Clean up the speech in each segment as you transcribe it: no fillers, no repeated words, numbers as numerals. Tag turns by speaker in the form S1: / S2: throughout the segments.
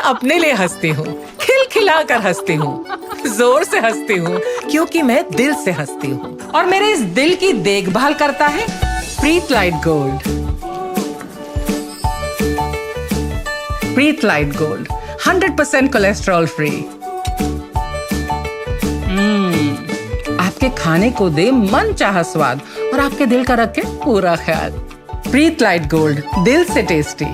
S1: अपने लिए हंसती हूँ, खिलखिला कर हंसती हूँ, जोर से हंसती हूँ, क्योंकि मैं दिल से हंसती हूँ। और मेरे इस दिल की देखभाल करता है प्रीत लाइट गोल्ड। प्रीत लाइट गोल्ड 100% कोलेस्ट्रॉल फ्री। आपके खाने को दे मन चाहा स्वाद और आपके दिल का रखे पूरा ख्याल। प्रीत लाइट गोल्ड, दिल से टेस्टी।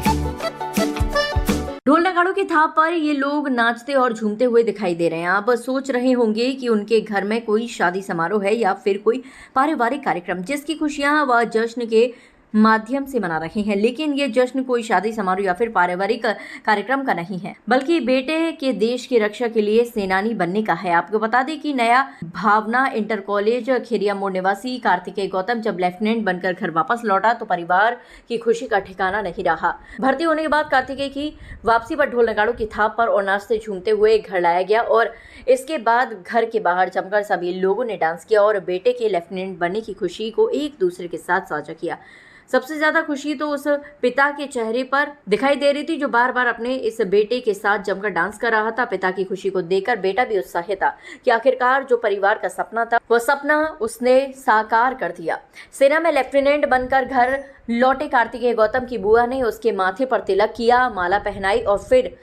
S2: ढोल नगाड़ों की थाप पर ये लोग नाचते और झूमते हुए दिखाई दे रहे हैं। आप सोच रहे होंगे कि उनके घर में कोई शादी समारोह है या फिर कोई पारिवारिक कार्यक्रम जिसकी खुशियां वह जश्न के माध्यम से मना रहे हैं, लेकिन ये जश्न कोई शादी समारोह या फिर पारिवारिक कार्यक्रम का नहीं है, बल्कि बेटे के देश की रक्षा के लिए सेनानी बनने का है। आपको बता दें कि नया भावना इंटर कॉलेज खेरिया मोड़ निवासी कार्तिकेय गौतम जब लेफ्टिनेंट बनकर घर वापस लौटा तो परिवार की खुशी का ठिकाना नहीं रहा। भर्ती होने के बाद कार्तिकेय की वापसी पर ढोल नगाड़ों की थाप पर और नाचते झूमते हुए घर लाया गया और इसके बाद घर के बाहर जमकर सभी लोगों ने डांस किया और बेटे के लेफ्टिनेंट बनने की खुशी को एक दूसरे के साथ साझा किया। सबसे ज्यादा खुशी तो उस पिता के चेहरे पर दिखाई दे रही थी जो बार बार अपने इस बेटे के साथ जमकर डांस कर रहा था। पिता की खुशी को देखकर बेटा भी उत्साहित था कि आखिरकार जो परिवार का सपना था वह सपना उसने साकार कर दिया। सेना में लेफ्टिनेंट बनकर घर लौटे कार्तिकेय गौतम की बुआ ने उसके माथे पर तिलक किया, माला पहनाई और फिर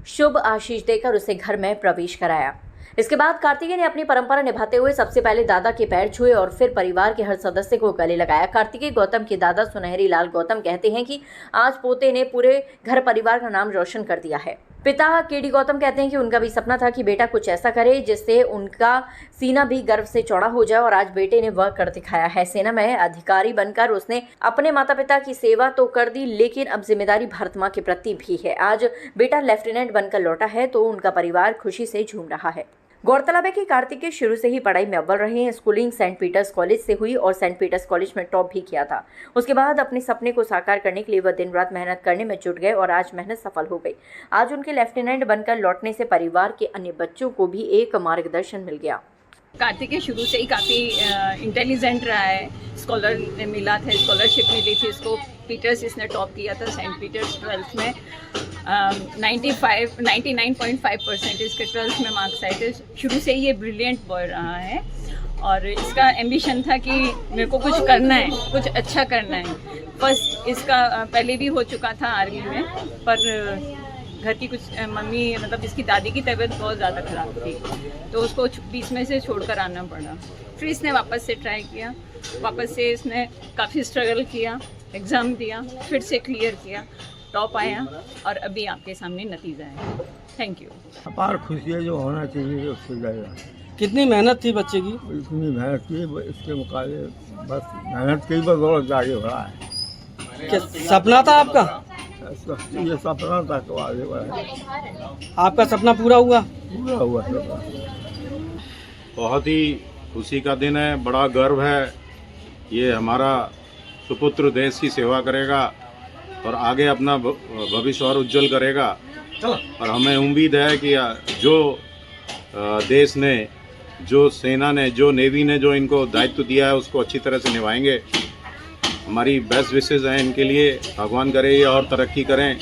S2: शुभ आशीष देकर उसे घर में प्रवेश कराया। इसके बाद कार्तिकेय ने अपनी परंपरा निभाते हुए सबसे पहले दादा के पैर छुए और फिर परिवार के हर सदस्य को गले लगाया। कार्तिकेय गौतम के दादा सुनहरी लाल गौतम कहते हैं कि आज पोते ने पूरे घर परिवार का नाम रोशन कर दिया है। पिता केडी गौतम कहते हैं कि उनका भी सपना था कि बेटा कुछ ऐसा करे जिससे उनका सीना भी गर्व से चौड़ा हो जाए और आज बेटे ने वह कर दिखाया है। सेना में अधिकारी बनकर उसने अपने माता पिता की सेवा तो कर दी, लेकिन अब जिम्मेदारी भारत माँ के प्रति भी है। आज बेटा लेफ्टिनेंट बनकर लौटा है तो उनका परिवार खुशी से झूम रहा है। गौरतलब है कि कार्तिकेय शुरू से ही पढ़ाई में अव्वल रहे हैं। स्कूलिंग सेंट पीटर्स कॉलेज से हुई और सेंट पीटर्स कॉलेज में टॉप भी किया था। उसके बाद अपने सपने को साकार करने के लिए वह दिन रात मेहनत करने में जुट गए और आज मेहनत सफल हो गई। आज उनके लेफ्टिनेंट बनकर लौटने से परिवार के अन्य बच्चों को भी एक मार्गदर्शन मिल गया।
S3: कार्तिकेय शुरू से ही काफ़ी इंटेलिजेंट रहा है। स्कॉलर मिला था, स्कॉलरशिप मिली थी इसको। पीटर्स इसने टॉप किया था, सेंट पीटर्स 12th में 99.5% इसके 12th में मार्क्स आए थे। शुरू से ही ये ब्रिलियंट बॉय रहा है और इसका एम्बिशन था कि मेरे को कुछ करना है, कुछ अच्छा करना है। फर्स्ट इसका पहले भी हो चुका था आर्मी में, पर घर की कुछ मम्मी मतलब इसकी दादी की तबीयत बहुत ज़्यादा ख़राब थी तो उसको बीच में से छोड़कर आना पड़ा। फिर इसने वापस से ट्राई किया, वापस से इसने काफ़ी स्ट्रगल किया, एग्ज़ाम दिया, फिर से क्लियर किया, टॉप आया और अभी आपके सामने नतीजा है। Thank you.
S4: अपार खुशी है जो होना चाहिए उससे ज़्यादा।
S5: कितनी मेहनत थी बच्चे की?
S4: इतनी मेहनत की, इसके मुकाबले बस मेहनत की बदौलत आगे बढ़ा है।
S5: क्या सपना था आपका?
S4: ये सपना था तो आगे बढ़ा।
S5: आपका सपना पूरा हुआ?
S4: पूरा हुआ सपना।
S6: बहुत ही खुशी का दिन है, बड़ा गर्व है। ये हमारा सुपुत्र देश की सेवा करेगा और आगे अपना भविष्य और उज्जवल करेगा। और हमें उम्मीद है कि जो देश ने, जो सेना ने, जो नेवी ने जो इनको दायित्व दिया है उसको अच्छी तरह से निभाएंगे। हमारी बेस्ट विशेज़ हैं इनके लिए। भगवान करे ये और तरक्की करें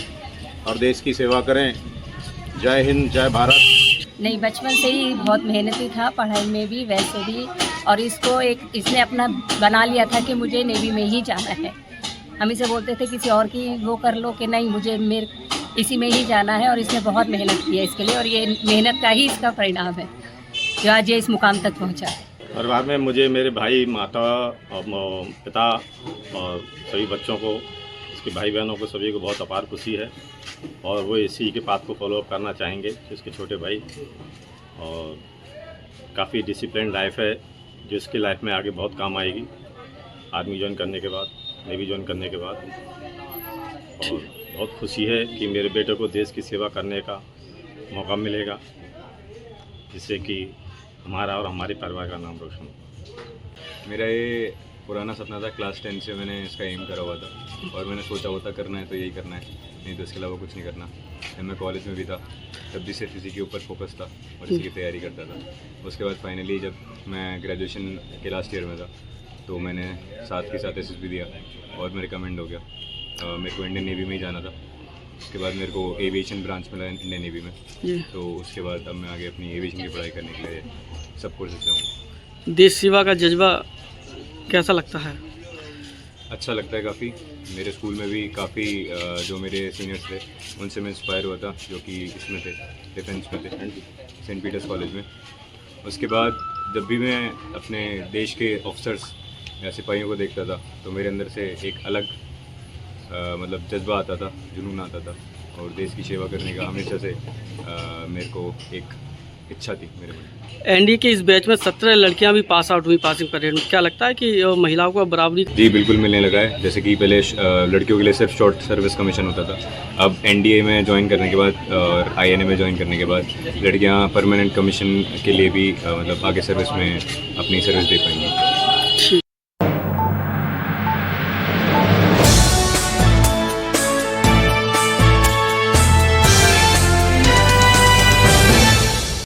S6: और देश की सेवा करें। जय हिंद, जय भारत।
S7: नहीं, बचपन से ही बहुत मेहनती था, पढ़ाई में भी वैसे भी, और इसको इसने अपना बना लिया था कि मुझे नेवी में ही जाना है। हम इसे बोलते थे किसी और की वो कर लो कि नहीं, मुझे मेरे इसी में ही जाना है और इसने बहुत मेहनत की है इसके लिए और ये मेहनत का ही इसका परिणाम है जो आज ये इस मुकाम तक पहुँचा है।
S6: परिवार में मुझे मेरे भाई, माता और पिता और सभी बच्चों को, इसके भाई बहनों को, सभी को बहुत अपार खुशी है और वो इसी के पाथ को फॉलोअप करना चाहेंगे इसके छोटे भाई। और काफ़ी डिसिप्लिन लाइफ है जो इसकी लाइफ में आगे बहुत काम आएगी आर्मी ज्वाइन करने के बाद, नेवी ज्वाइन करने के बाद। और बहुत खुशी है कि मेरे बेटे को देश की सेवा करने का मौका मिलेगा जिससे कि हमारा और हमारे परिवार का नाम रोशन हो।
S8: मेरा ये पुराना सपना था, क्लास 10 से मैंने इसका एम करा हुआ था और मैंने सोचा होता करना है तो यही करना है, नहीं तो इसके अलावा कुछ नहीं करना। जब मैं कॉलेज में भी था तब भी सिर्फ इसी के ऊपर फोकस था और इसी की तैयारी करता था। उसके बाद फाइनली जब मैं ग्रेजुएशन के लास्ट ईयर में था तो मैंने साथ के साथ SSB दिया और मैं रिकमेंड हो गया। मेरे को इंडियन नेवी में ही जाना था उसके बाद मेरे को एविएशन ब्रांच मिला इंडियन नेवी में,
S5: जी।
S8: तो उसके बाद अब मैं आगे अपनी एविएशन की पढ़ाई करने के लिए सब कोर्सेज से हूँ।
S5: देश सेवा का जज्बा कैसा लगता है?
S8: अच्छा लगता है काफ़ी। मेरे स्कूल में भी काफ़ी जो मेरे सीनियर्स थे उनसे मैं इंस्पायर हुआ था, जो कि इसमें थे, डिफेंस में थे, सेंट पीटर्स कॉलेज में। उसके बाद जब भी मैं अपने देश के ऑफिसर्स या सिपाहियों को देखता था तो मेरे अंदर से एक अलग मतलब जज्बा आता था, जुनून आता था, और देश की सेवा करने का हमेशा से मेरे को एक इच्छा थी मेरे मन में।
S5: एनडीए के इस बैच में 17 लड़कियां भी पास आउट हुई पासिंग परेड में। क्या लगता है कि महिलाओं को बराबरी?
S8: जी बिल्कुल मिलने लगा है। जैसे कि पहले लड़कियों के लिए सिर्फ शॉर्ट सर्विस कमीशन होता था, अब एनडीए में ज्वाइन करने के बाद और आईएनए में ज्वाइन करने के बाद लड़कियां परमानेंट कमीशन के लिए भी मतलब आगे सर्विस में अपनी सर्विस दे पाएंगी।